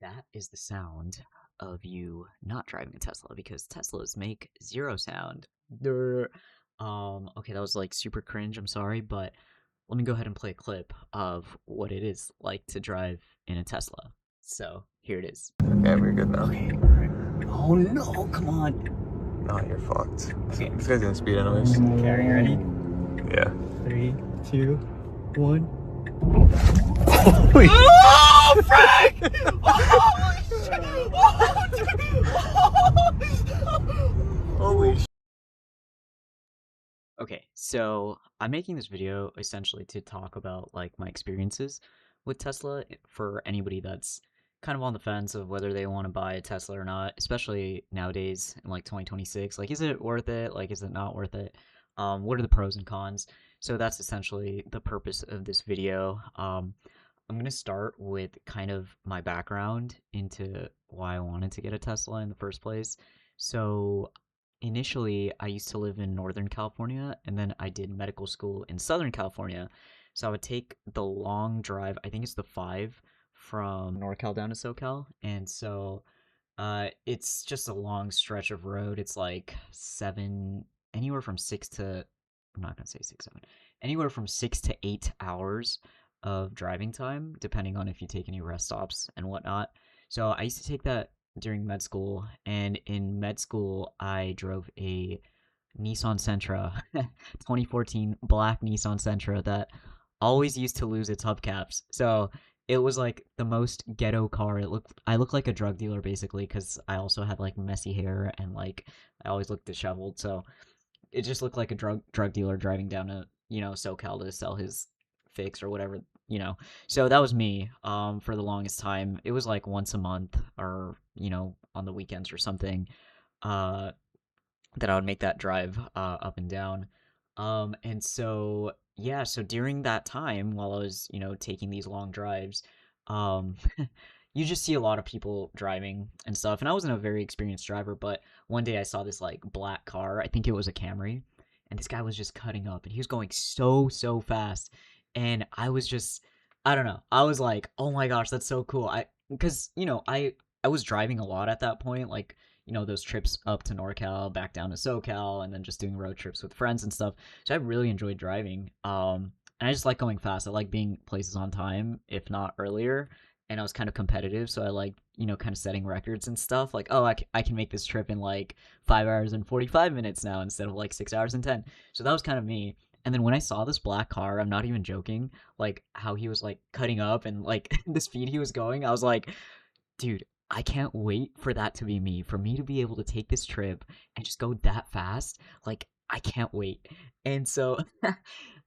That is the sound of you not driving a Tesla because Teslas make zero sound. Okay, that was like super cringe. I'm sorry, but let me go ahead and play a clip of what it is like to drive in a Tesla. So here it is. Okay, we're good now. Okay, alright. Oh no, come on. No, you're fucked. Okay. This guy's gonna speed anyways. Okay, are you ready? Yeah. 3, 2, 1. Holy Oh, Frank! Holy shit! Oh, dude! Holy sh! Okay, so I'm making this video essentially to talk about like my experiences with Tesla for anybody that's kind of on the fence of whether they want to buy a Tesla or not, especially nowadays in like 2026. Like, is it worth it? Like, is it not worth it? What are the pros and cons? So that's essentially the purpose of this video. I'm gonna start with kind of my background into why I wanted to get a Tesla in the first place. So initially, I used to live in Northern California, and then I did medical school in Southern California. So I would take the long drive, I think it's the 5 from NorCal down to SoCal. And so it's just a long stretch of road. It's like 7, anywhere from 6 to, I'm not gonna say 6, 7, anywhere from 6 to 8 hours of driving time, depending on if you take any rest stops and whatnot. So I used to take that during med school, and in med school, I drove a Nissan Sentra, 2014 black Nissan Sentra that always used to lose its hubcaps. So it was like the most ghetto car. I looked like a drug dealer basically because I also had like messy hair and like I always looked disheveled. So it just looked like a drug dealer driving down to SoCal to sell his fix or whatever. So that was me. For the longest time, it was like once a month or on the weekends or something. Uh, that I would make that drive up and down. And so yeah, so during that time while I was taking these long drives, um, you just see a lot of people driving and stuff. And I wasn't a very experienced driver, but one day I saw this like black car. I think it was a Camry, and this guy was just cutting up, and he was going so fast, and I don't know. I was like, oh my gosh, that's so cool. Because I was driving a lot at that point, like those trips up to NorCal, back down to SoCal, and then just doing road trips with friends and stuff. So I really enjoyed driving. And I just like going fast. I like being places on time, if not earlier. And I was kind of competitive, so I like, kind of setting records and stuff. Like, oh, I can make this trip in like 5 hours and 45 minutes now instead of like 6 hours and 10. So that was kind of me. And then when I saw this black car, I'm not even joking, like how he was like cutting up and like the speed he was going, I was like, dude, I can't wait for that to be me, for me to be able to take this trip and just go that fast. Like, I can't wait. And so,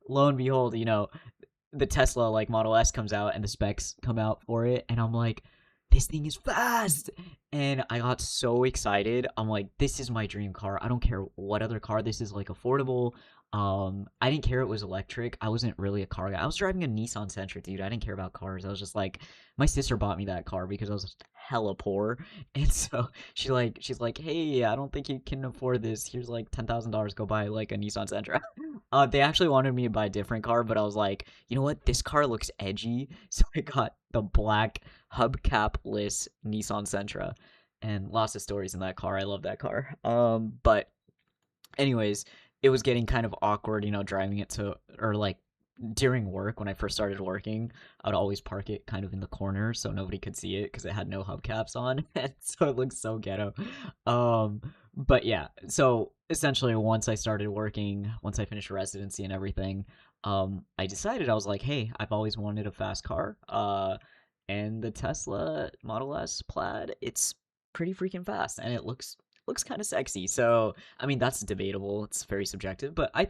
lo and behold, the Tesla like Model S comes out and the specs come out for it, and I'm like, this thing is fast. And I got so excited. I'm like, this is my dream car. I don't care what other car. This is like affordable. I didn't care it was electric. I wasn't really a car guy. I was driving a Nissan Sentra, dude. I didn't care about cars. I was just like, my sister bought me that car because I was hella poor. And so she's like, hey, I don't think you can afford this. Here's like $10,000. Go buy like a Nissan Sentra. They actually wanted me to buy a different car, but I was like, you know what? This car looks edgy. So I got the black hubcap-less Nissan Sentra, and lots of stories in that car. I love that car. But anyways, it was getting kind of awkward, driving it to, or like during work when I first started working, I would always park it kind of in the corner so nobody could see it because it had no hubcaps on, and so it looked so ghetto. Um, but yeah, so essentially once I finished residency and everything, I decided I was like, hey, I've always wanted a fast car. And the Tesla Model S Plaid, it's pretty freaking fast, and it looks kind of sexy. So, I mean, that's debatable. It's very subjective, but I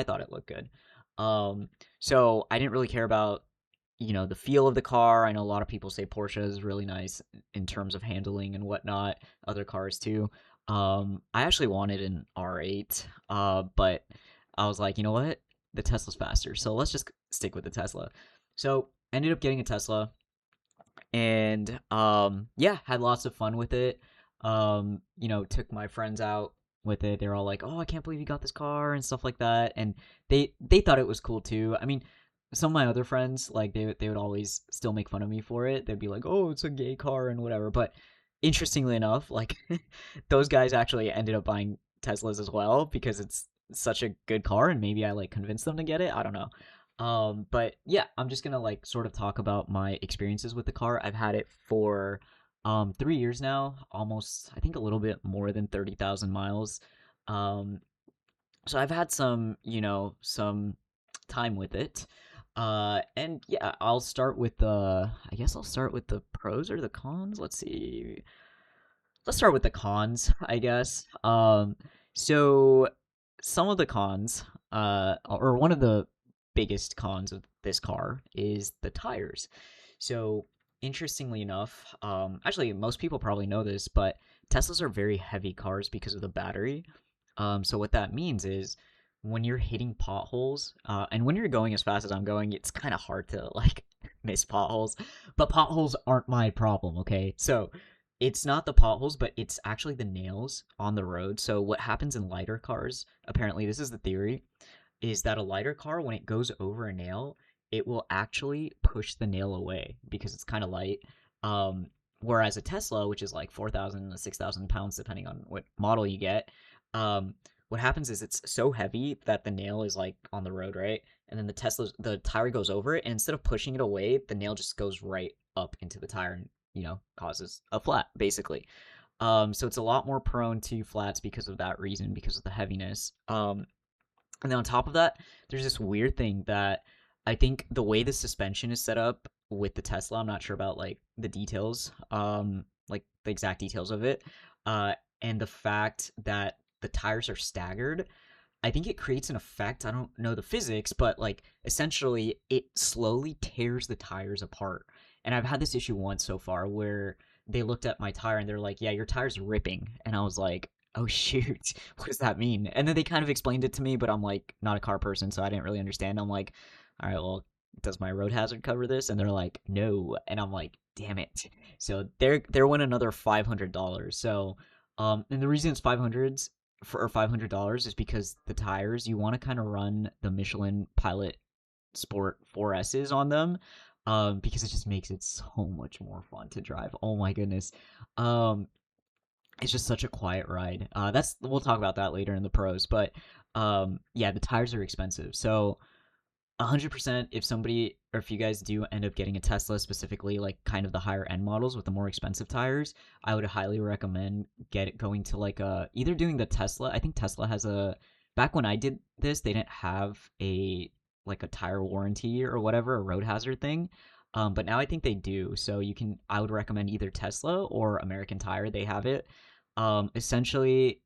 thought it looked good. Um, so I didn't really care about, the feel of the car. I know a lot of people say Porsche is really nice in terms of handling and whatnot, other cars too. I actually wanted an R8, but I was like, you know what? The Tesla's faster, so let's just stick with the Tesla. So ended up getting a Tesla, and yeah, had lots of fun with it. Took my friends out with it. They're all like, oh, I can't believe you got this car and stuff like that, and they thought it was cool too. I mean, some of my other friends, like they would always still make fun of me for it. They'd be like, "Oh, it's a gay car and whatever." But interestingly enough, like those guys actually ended up buying Teslas as well because it's such a good car, and maybe I like convinced them to get it. I don't know. But yeah, I'm just gonna like sort of talk about my experiences with the car. I've had it for 3 years now, almost I think a little bit more than 30,000 miles. Um, so I've had some, some time with it. And yeah, I'll start with I guess I'll start with the pros or the cons. Let's see. Let's start with the cons, I guess. So some of the cons, or one of the biggest cons of this car is the tires. So interestingly enough, actually most people probably know this, but Teslas are very heavy cars because of the battery. So what that means is when you're hitting potholes, and when you're going as fast as I'm going, it's kind of hard to like miss potholes. But potholes aren't my problem, okay? So it's not the potholes, but it's actually the nails on the road. So what happens in lighter cars, apparently this is the theory, is that a lighter car, when it goes over a nail, it will actually push the nail away because it's kind of light. Um, Whereas a Tesla, which is like 4,000 to 6,000 pounds, depending on what model you get, um, what happens is it's so heavy that the nail is like on the road, right? And then the tire goes over it, and instead of pushing it away, the nail just goes right up into the tire and, causes a flat, basically. So it's a lot more prone to flats because of that reason, because of the heaviness. And then on top of that, there's this weird thing that I think the way the suspension is set up with the Tesla, I'm not sure about like the details, like the exact details of it, uh, and the fact that the tires are staggered. I think it creates an effect. I don't know the physics, but like essentially it slowly tears the tires apart. And I've had this issue once so far where they looked at my tire and they're like, "Yeah, your tire's ripping." And I was like, "Oh shoot, what does that mean?" And then they kind of explained it to me, but I'm like not a car person, so I didn't really understand. I'm like, "All right, well, does my road hazard cover this?" And they're like, "No." And I'm like, "Damn it." So there went another $500. So and the reason it's 500s for $500 is because the tires, you want to kind of run the Michelin Pilot Sport 4S's on them, because it just makes it so much more fun to drive. Oh my goodness. Um, it's just such a quiet ride. That's We'll talk about that later in the pros, but yeah, the tires are expensive. So 100%, if somebody or if you guys do end up getting a Tesla, specifically like kind of the higher end models with the more expensive tires, I would highly recommend going to like either doing the Tesla. I think Tesla has a back when I did this, they didn't have a like a tire warranty or whatever, a road hazard thing. But now I think they do. So I would recommend either Tesla or American Tire. They have it. Essentially,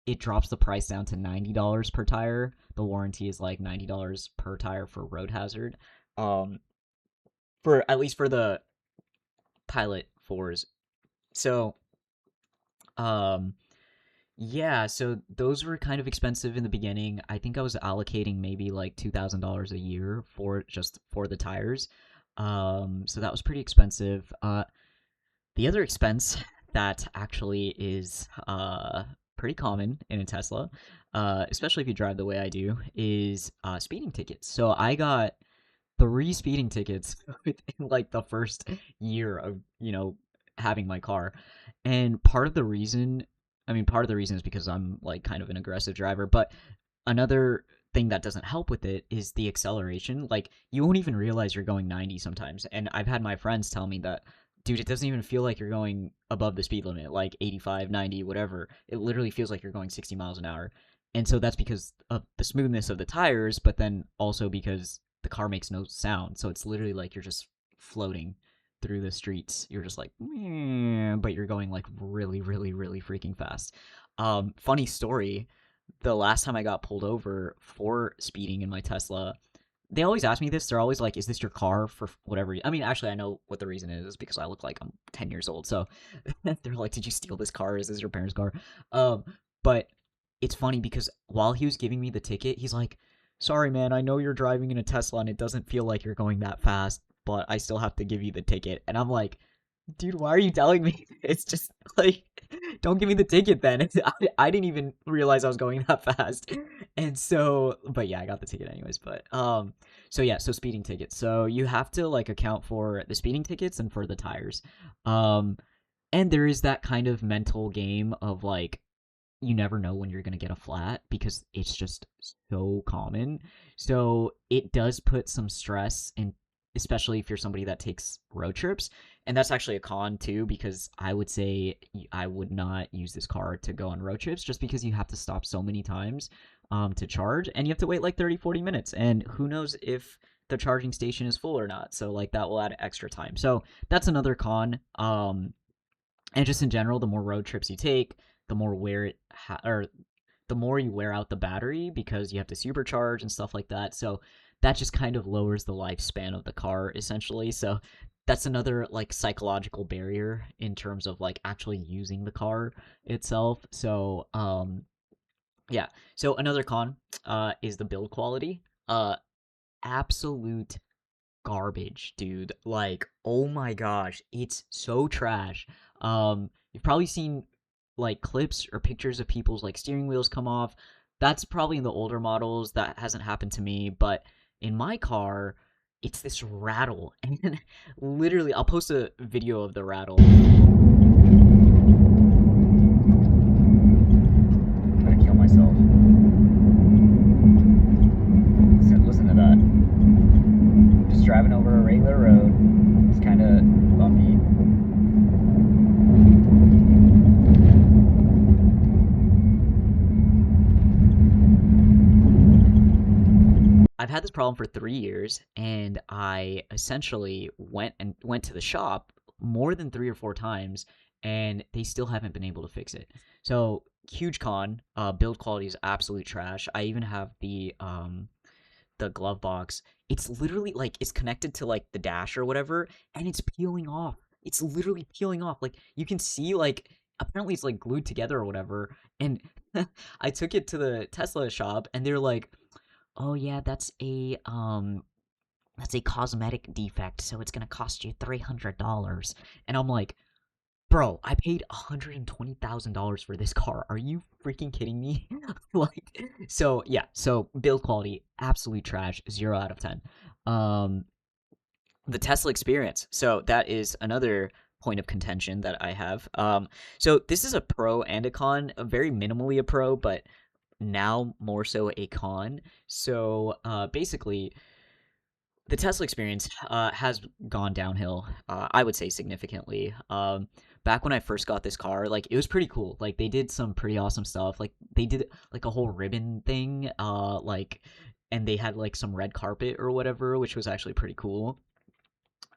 it drops the price down to $90 per tire. The warranty is like $90 per tire for road hazard. Um, for at least for the Pilot fours. So, um, yeah, so those were kind of expensive in the beginning. I think I was allocating maybe like $2,000 a year for just for the tires. So that was pretty expensive. The other expense that actually is pretty common in a Tesla, especially if you drive the way I do, is speeding tickets. So I got 3 speeding tickets within like the first year of having my car, and part of the reason is because I'm like kind of an aggressive driver, but another thing that doesn't help with it is the acceleration. Like you won't even realize you're going 90 sometimes. And I've had my friends tell me that, dude, it doesn't even feel like you're going above the speed limit, like 85, 90, whatever. It literally feels like you're going 60 miles an hour. And so that's because of the smoothness of the tires, but then also because the car makes no sound. So it's literally like you're just floating through the streets. You're just like, "Meh," but you're going like really, really, really freaking fast. Funny story, the last time I got pulled over for speeding in my Tesla, they always ask me this. They're always like, "Is this your car for whatever?" I mean, actually, I know what the reason is because I look like I'm 10 years old. So they're like, "Did you steal this car? Is this your parents' car?" Um, but it's funny because while he was giving me the ticket, he's like, "Sorry, man. I know you're driving in a Tesla and it doesn't feel like you're going that fast, but I still have to give you the ticket." And I'm like, dude, why are you telling me? It's just like, don't give me the ticket then. I didn't even realize I was going that fast. And so, but yeah, I got the ticket anyways. So yeah, so speeding tickets. So you have to like account for the speeding tickets and for the tires. Um, and there is that kind of mental game of like, you never know when you're going to get a flat because it's just so common. So it does put some stress in, especially if you're somebody that takes road trips. And that's actually a con too, because I would say I would not use this car to go on road trips just because you have to stop so many times to charge and you have to wait like 30, 40 minutes. And who knows if the charging station is full or not. So like that will add extra time. So that's another con. And just in general, the more road trips you take, the more or the more you wear out the battery because you have to supercharge and stuff like that. So that just kind of lowers the lifespan of the car essentially. So that's another like psychological barrier in terms of like actually using the car itself. So yeah. So another con is the build quality. Absolute garbage, dude. Like, oh my gosh, it's so trash. You've probably seen like clips or pictures of people's like steering wheels come off. That's probably in the older models. That hasn't happened to me, but in my car, it's this rattle. And literally, I'll post a video of the rattle. I'm gonna kill myself. Listen to that. Just driving over a regular road. It's kind of bumpy. I've had this problem for 3 years, and I essentially went to the shop more than 3 or 4 times, and they still haven't been able to fix it. So huge con. Build quality is absolute trash. I even have the glove box. It's literally like it's connected to like the dash or whatever, and it's peeling off. It's literally peeling off. Like you can see like apparently it's like glued together or whatever. And I took it to the Tesla shop, and they're like, "Oh yeah, that's a cosmetic defect, so it's gonna cost you $300." And I'm like, bro, I paid $120,000 for this car. Are you freaking kidding me? Like, so yeah, so build quality, absolute trash, 0 out of 10. Um, the Tesla experience. So that is another point of contention that I have. So this is a pro and a con, a very minimally a pro, but now more so a con. So basically, the Tesla experience has gone downhill. I would say significantly. Back when I first got this car, like it was pretty cool. Like they did some pretty awesome stuff. Like they did like a whole ribbon thing. Like, and they had like some red carpet or whatever, which was actually pretty cool.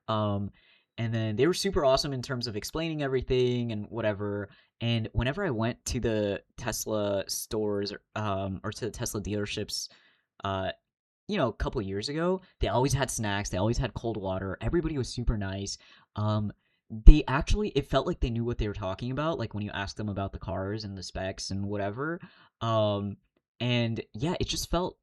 Um, and then they were super awesome in terms of explaining everything and whatever. And whenever I went to the Tesla stores, or to the Tesla dealerships, uh, a couple years ago, they always had snacks. They always had cold water. Everybody was super nice. Um, they actually, it felt like they knew what they were talking about. Like when you asked them about the cars and the specs and whatever. Um, and yeah, it just felt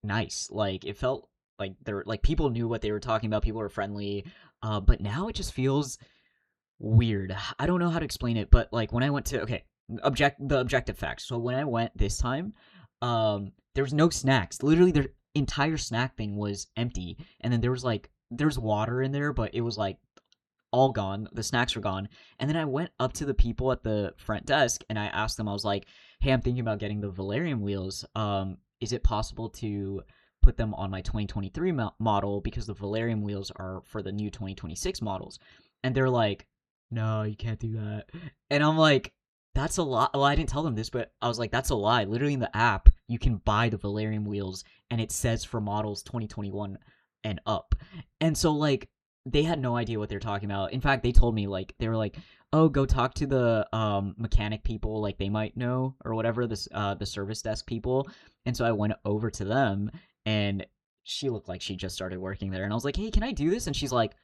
nice. Like it felt like they're like people knew what they were talking about. People were friendly. But now it just feels weird. I don't know how to explain it, but like when I went to okay, the objective facts. So when I went this time, there was no snacks. Literally, their entire snack thing was empty, and then there's water in there, but it was like all gone. The snacks were gone. And then I went up to the people at the front desk and I asked them, I was like, hey, I'm thinking about getting the Valerium wheels. Is it possible to put them on my 2023 model because the Valerium wheels are for the new 2026 models? And they're like, no, you can't do that. And I'm like, that's a lie. Well, I didn't tell them this, but I was like, that's a lie. Literally in the app, you can buy the Valerium wheels and it says for models 2021 and up. And so like they had no idea what they're talking about. In fact, they told me like they were like, "Oh, go talk to the mechanic people, like they might know or whatever, this the service desk people." And so I went over to them and she looked like she just started working there and I was like, "Hey, can I do this?" And she's like,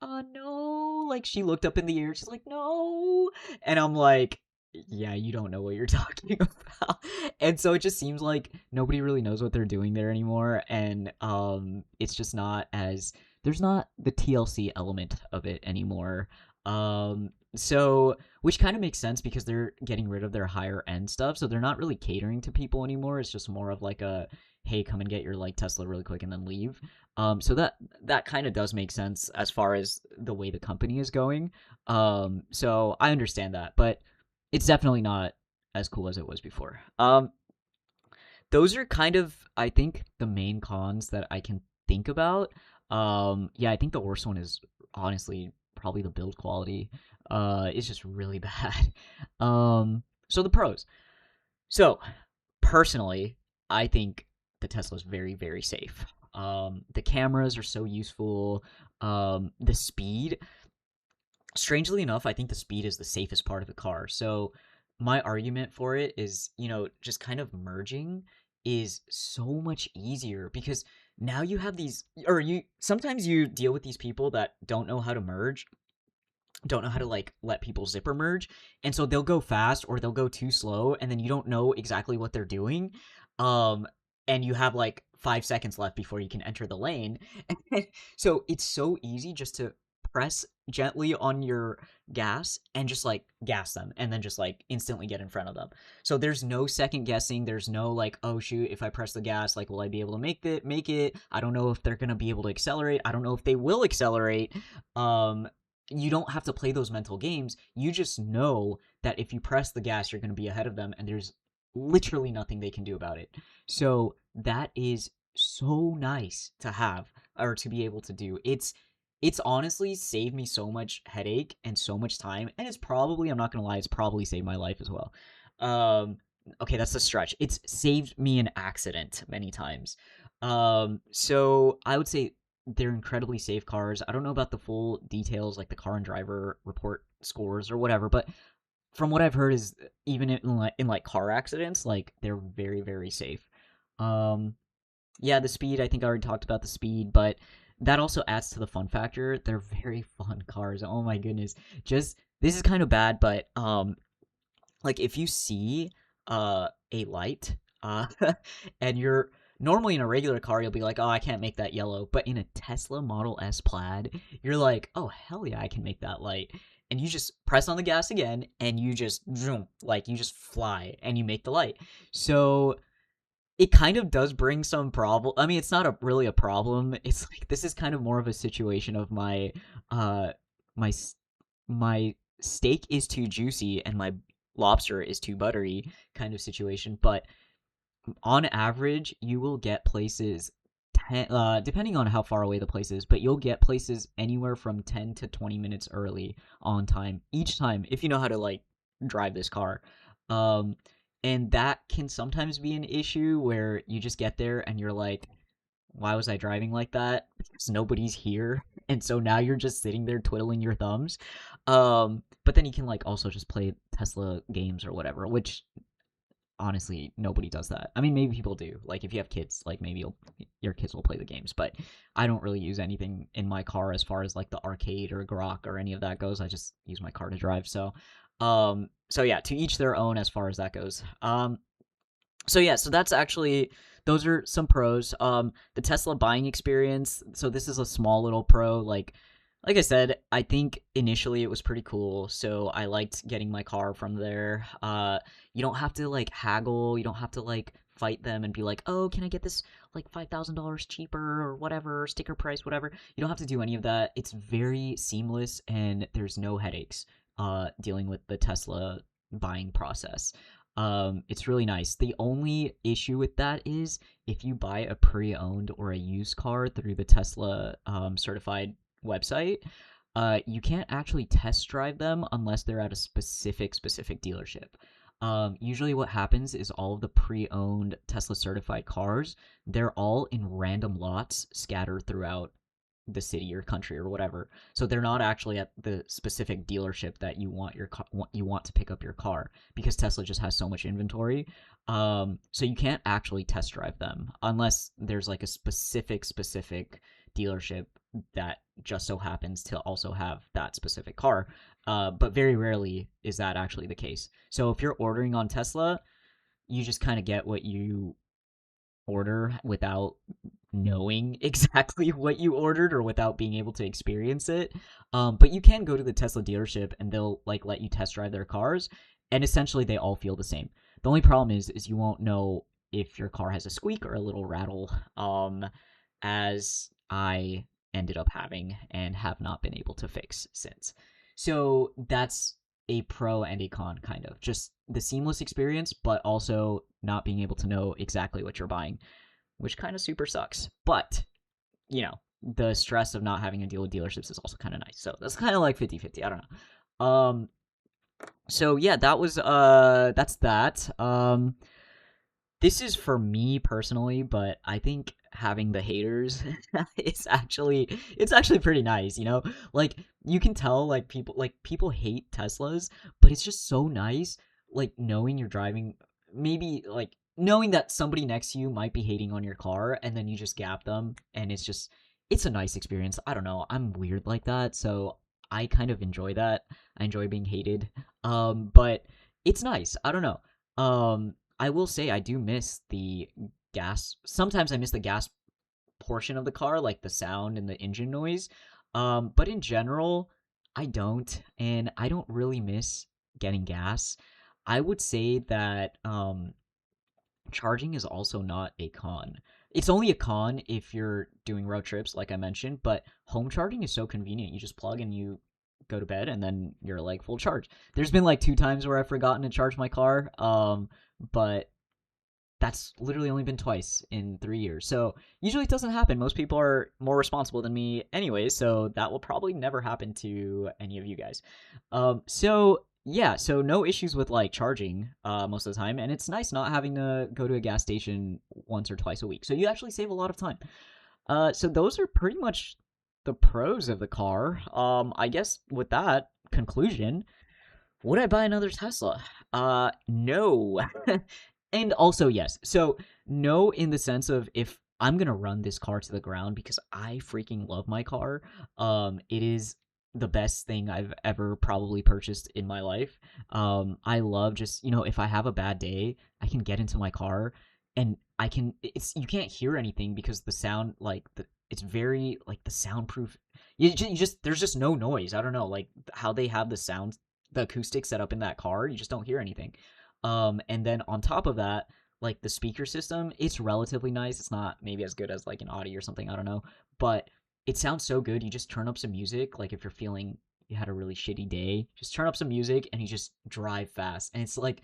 no." Like she looked up in the air. She's like, "No." And I'm like, "Yeah, you don't know what you're talking about." And so it just seems like nobody really knows what they're doing there anymore and it's just not as there's not the TLC element of it anymore. So which kind of makes sense because they're getting rid of their higher end stuff, so they're not really catering to people anymore. It's just more of like a hey, come and get your like Tesla really quick and then leave. So that kind of does make sense as far as the way the company is going. So I understand that, but it's definitely not as cool as it was before. Those are kind of, I think, the main cons that I can think about. Yeah, I think the worst one is honestly probably the build quality. It's just really bad. So the pros. So personally, I think the Tesla is very, very safe. The cameras are so useful. The speed, strangely enough, I think the speed is the safest part of the car. So my argument for it is, just kind of merging is so much easier because now you have these, or you sometimes you deal with these people that don't know how to merge, don't know how to like let people zipper merge, and so they'll go fast or they'll go too slow, and then you don't know exactly what they're doing. Um, and you have like 5 seconds left before you can enter the lane. So it's so easy just to press gently on your gas and just like gas them and then just like instantly get in front of them. So there's no second guessing. There's no like, oh shoot, if I press the gas, like will I be able to make it? I don't know if they're gonna be able to accelerate. I don't know if they will accelerate. You don't have to play those mental games. You just know that if you press the gas, you're going to be ahead of them, and there's literally nothing they can do about it. So that is so nice to have or to be able to do. It's honestly saved me so much headache and so much time, and it's probably, I'm not gonna lie, it's probably saved my life as well. Um, okay, that's a stretch. It's saved me an accident many times. So I would say they're incredibly safe cars. I don't know about the full details, like the car and driver report scores or whatever, but from what I've heard is even in like car accidents, like they're very, very safe. Um, yeah, the speed, I think I already talked about the speed, but that also adds to the fun factor. They're very fun cars. Oh my goodness. Just this is kind of bad, but like if you see a light and you're normally in a regular car you'll be like, "Oh, I can't make that yellow." But in a Tesla Model S Plaid, you're like, "Oh, hell yeah, I can make that light." And you just press on the gas again and you just zoom, like you just fly and you make the light. So it kind of does bring some problem. I mean, it's not really a problem. It's like this is kind of more of a situation of uh my my steak is too juicy and my lobster is too buttery kind of situation. But on average, you will get places depending on how far away the place is, but you'll get places anywhere from 10 to 20 minutes early on time each time if you know how to like drive this car. Um, and that can sometimes be an issue where you just get there and you're like, why was I driving like that? Because nobody's here. And so now you're just sitting there twiddling your thumbs. But then you can like also just play Tesla games or whatever, which honestly nobody does that. I mean, maybe people do. Like if you have kids, like maybe your kids will play the games, but I don't really use anything in my car as far as like the arcade or Grok or any of that goes. I just use my car to drive. So yeah, to each their own as far as that goes. So yeah, so that's actually, those are some pros. The Tesla buying experience. So this is a small little pro. Like I said, I think initially it was pretty cool. So I liked getting my car from there. You don't have to like haggle. You don't have to like fight them and be like, oh, can I get this like $5,000 cheaper or whatever, sticker price, whatever. You don't have to do any of that. It's very seamless and there's no headaches dealing with the Tesla buying process. It's really nice. The only issue with that is if you buy a pre-owned or a used car through the Tesla certified website, you can't actually test drive them unless they're at a specific dealership. Usually what happens is all of the pre-owned Tesla certified cars, they're all in random lots scattered throughout the city or country or whatever. So they're not actually at the specific dealership that you want to pick up your car because Tesla just has so much inventory. So you can't actually test drive them unless there's like a specific dealership that just so happens to also have that specific car. But very rarely is that actually the case. So if you're ordering on Tesla, you just kind of get what you order without knowing exactly what you ordered or without being able to experience it. But you can go to the Tesla dealership and they'll like let you test drive their cars, and essentially they all feel the same. The only problem is you won't know if your car has a squeak or a little rattle, as I ended up having and have not been able to fix since. So that's a pro and a con, kind of just the seamless experience, but also not being able to know exactly what you're buying, which kind of super sucks. But, you know, the stress of not having to deal with dealerships is also kind of nice. So that's kind of like 50-50. I don't know. So yeah, that's that. This is for me personally, but I think having the haters it's actually pretty nice, you know? Like you can tell people hate Teslas, but it's just so nice like knowing you're driving, maybe like knowing that somebody next to you might be hating on your car and then you just gap them, and it's a nice experience. I don't know. I'm weird like that, so I kind of enjoy that. I enjoy being hated. But it's nice. I don't know. I will say I do miss the gas. Sometimes I miss the gas portion of the car, like the sound and the engine noise. But in general, I don't, and I don't really miss getting gas. I would say that charging is also not a con. It's only a con if you're doing road trips, like I mentioned, but home charging is so convenient. You just plug and you go to bed and then you're like full charge. There's been like 2 times where I've forgotten to charge my car, but that's literally only been twice in 3 years. So usually it doesn't happen. Most people are more responsible than me anyway, so that will probably never happen to any of you guys. So yeah, so no issues with like charging most of the time, and it's nice not having to go to a gas station once or twice a week. So you actually save a lot of time. So those are pretty much the pros of the car. I guess with that conclusion, would I buy another Tesla? No. And also yes. So no in the sense of if I'm gonna run this car to the ground because I freaking love my car. It is the best thing I've ever probably purchased in my life. I love just, if I have a bad day, I can get into my car and you can't hear anything because the sound, like it's very like the soundproof. You just there's just no noise. I don't know, like how they have the acoustics set up in that car, you just don't hear anything. And then on top of that, like the speaker system, it's relatively nice. It's not maybe as good as like an Audi or something, I don't know, but it sounds so good. You just turn up some music, like if you're feeling you had a really shitty day, just turn up some music and you just drive fast. And it's like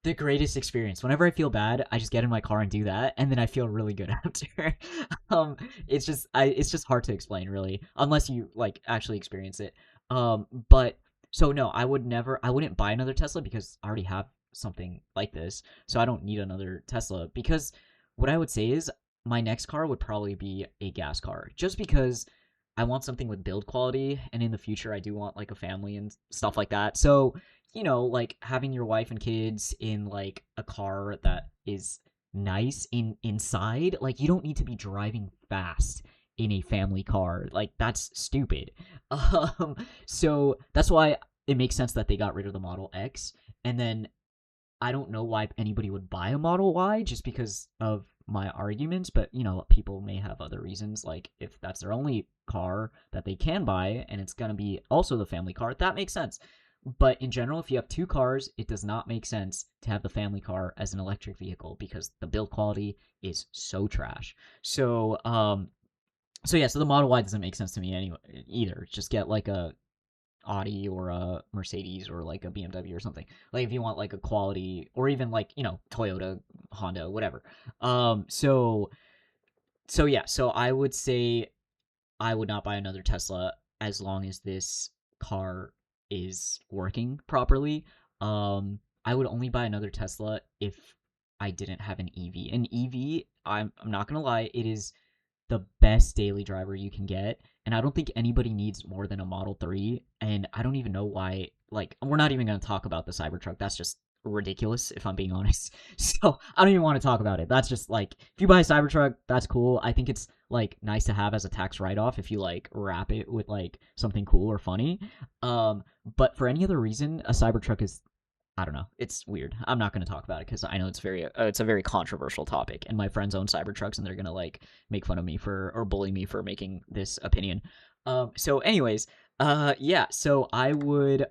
the greatest experience. Whenever I feel bad, I just get in my car and do that, and then I feel really good after. It's just hard to explain really, unless you like actually experience it. But so no, I wouldn't buy another Tesla because I already have something like this, so I don't need another Tesla. Because what I would say is my next car would probably be a gas car, just because I want something with build quality, and in the future I do want like a family and stuff like that. So, like having your wife and kids in like a car that is nice inside, like you don't need to be driving fast in a family car. Like that's stupid. So that's why it makes sense that they got rid of the Model X. And then I don't know why anybody would buy a Model Y just because of my arguments, but people may have other reasons. Like if that's their only car that they can buy and it's gonna be also the family car, that makes sense. But in general, if you have two cars, it does not make sense to have the family car as an electric vehicle because the build quality is so trash. So the Model Y doesn't make sense to me anyway either. Just get like a Audi or a Mercedes or like a BMW or something. Like if you want like a quality, or even like, Toyota, Honda, whatever. So I would say I would not buy another Tesla as long as this car is working properly. I would only buy another Tesla if I didn't have an EV. An EV, I'm not gonna lie, it is the best daily driver you can get, and I don't think anybody needs more than a Model 3, and I don't even know why, like, we're not even going to talk about the Cybertruck. That's just ridiculous, if I'm being honest. So, I don't even want to talk about it. That's just, like, if you buy a Cybertruck, that's cool. I think it's, like, nice to have as a tax write-off if you, like, wrap it with, like, something cool or funny. But for any other reason, a Cybertruck is I don't know. It's weird. I'm not going to talk about it because I know it's a very controversial topic, and my friends own Cybertrucks, and they're gonna like make fun of me for or bully me for making this opinion. So, anyways, yeah. So I would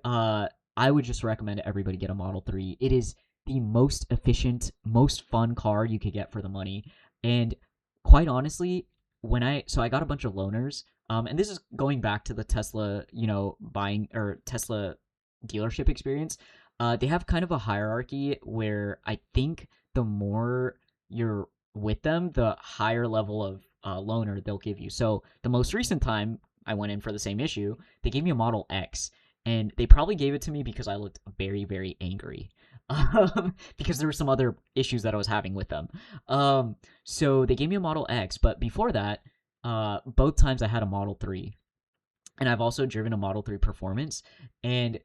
just recommend everybody get a Model 3. It is the most efficient, most fun car you could get for the money, and quite honestly, I got a bunch of loaners. And this is going back to the Tesla, buying or Tesla dealership experience. They have kind of a hierarchy where I think the more you're with them, the higher level of loaner they'll give you. So the most recent time I went in for the same issue, they gave me a Model X, and they probably gave it to me because I looked very, very angry. Because there were some other issues that I was having with them. So they gave me a Model X, but before that, both times I had a Model 3, and I've also driven a Model 3 Performance, and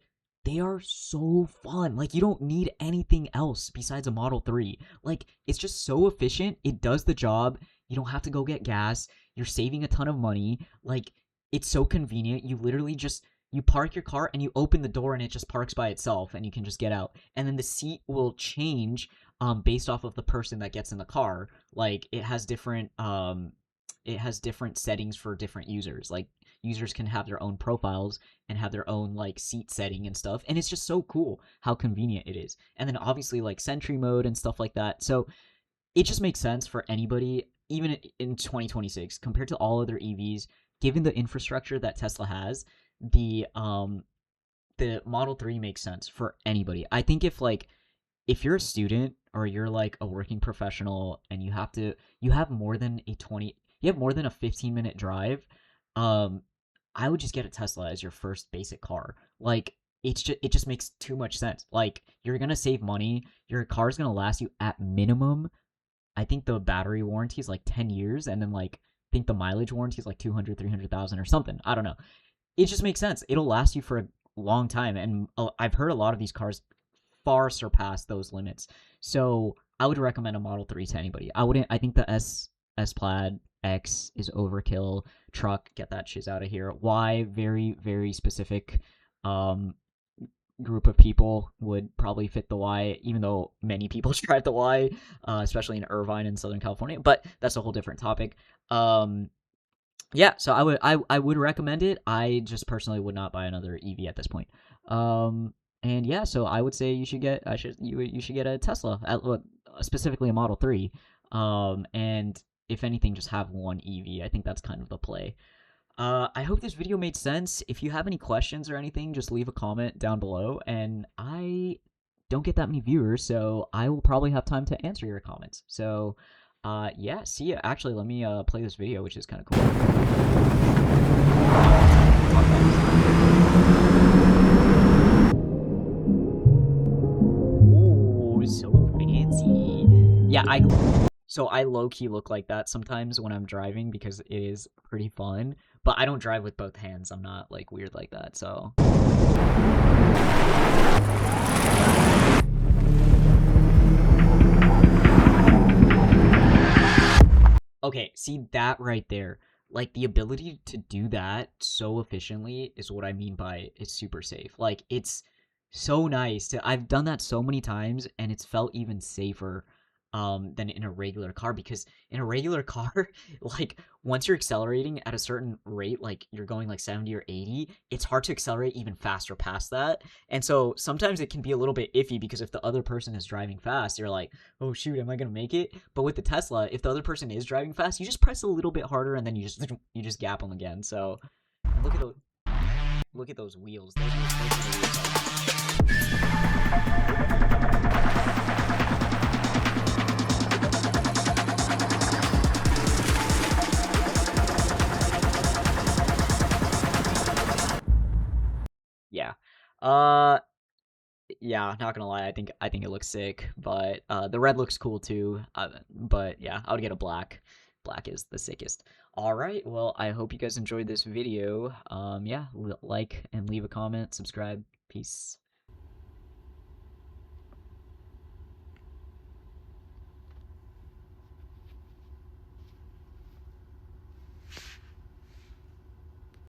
they are so fun. Like, you don't need anything else besides a Model 3. Like, it's just so efficient. It does the job. You don't have to go get gas. You're saving a ton of money. Like, it's so convenient. You literally just you park your car and you open the door and it just parks by itself and you can just get out. And then the seat will change based off of the person that gets in the car. Like, it has different settings for different users. Like, users can have their own profiles and have their own like seat setting and stuff, and it's just so cool how convenient it is. And then obviously like Sentry mode and stuff like that. So it just makes sense for anybody, even in 2026, compared to all other EVs. Given the infrastructure that Tesla has, the Model 3 makes sense for anybody. I think if you're a student or you're like a working professional and you have more than a 15-minute drive, um I would just get a Tesla as your first basic car. Like, it just makes too much sense. Like, you're going to save money, your car's going to last you at minimum, I think the battery warranty is like 10 years, and then like I think the mileage warranty is like 200, 300,000 or something. I don't know. It just makes sense. It'll last you for a long time, and I've heard a lot of these cars far surpass those limits. So I would recommend a Model 3 to anybody. I think the S Plaid X is overkill. Truck, get that shit out of here. Y, very, very specific um group of people would probably fit the Y, even though many people drive the Y, especially in Irvine and Southern California. But that's a whole different topic. Yeah, so I would recommend it. I just personally would not buy another EV at this point. And yeah, so I would say you should get a Tesla, specifically a Model 3. And if anything, just have one EV. I think that's kind of the play. I hope this video made sense. If you have any questions or anything, just leave a comment down below. And I don't get that many viewers, so I will probably have time to answer your comments. So, yeah, see ya. Actually, let me play this video, which is kind of cool. Ooh, so fancy. Yeah, I low key look like that sometimes when I'm driving because it is pretty fun. But I don't drive with both hands. I'm not like weird like that. So okay, see that right there. Like, the ability to do that so efficiently is what I mean by it's super safe. Like, it's so nice I've done that so many times, and it's felt even safer than in a regular car, because in a regular car, like, once you're accelerating at a certain rate, like you're going like 70 or 80, it's hard to accelerate even faster past that. And so sometimes it can be a little bit iffy, because if the other person is driving fast, you're like, oh shoot, am I gonna make it? But with the Tesla, if the other person is driving fast, you just press a little bit harder, and then you just gap them again. So look at those wheels. Those are the wheels. Yeah. Uh yeah, not gonna lie, I think it looks sick, but the red looks cool too. But yeah, I would get a black. Black is the sickest. All right, well, I hope you guys enjoyed this video. Yeah, like and leave a comment, subscribe. Peace.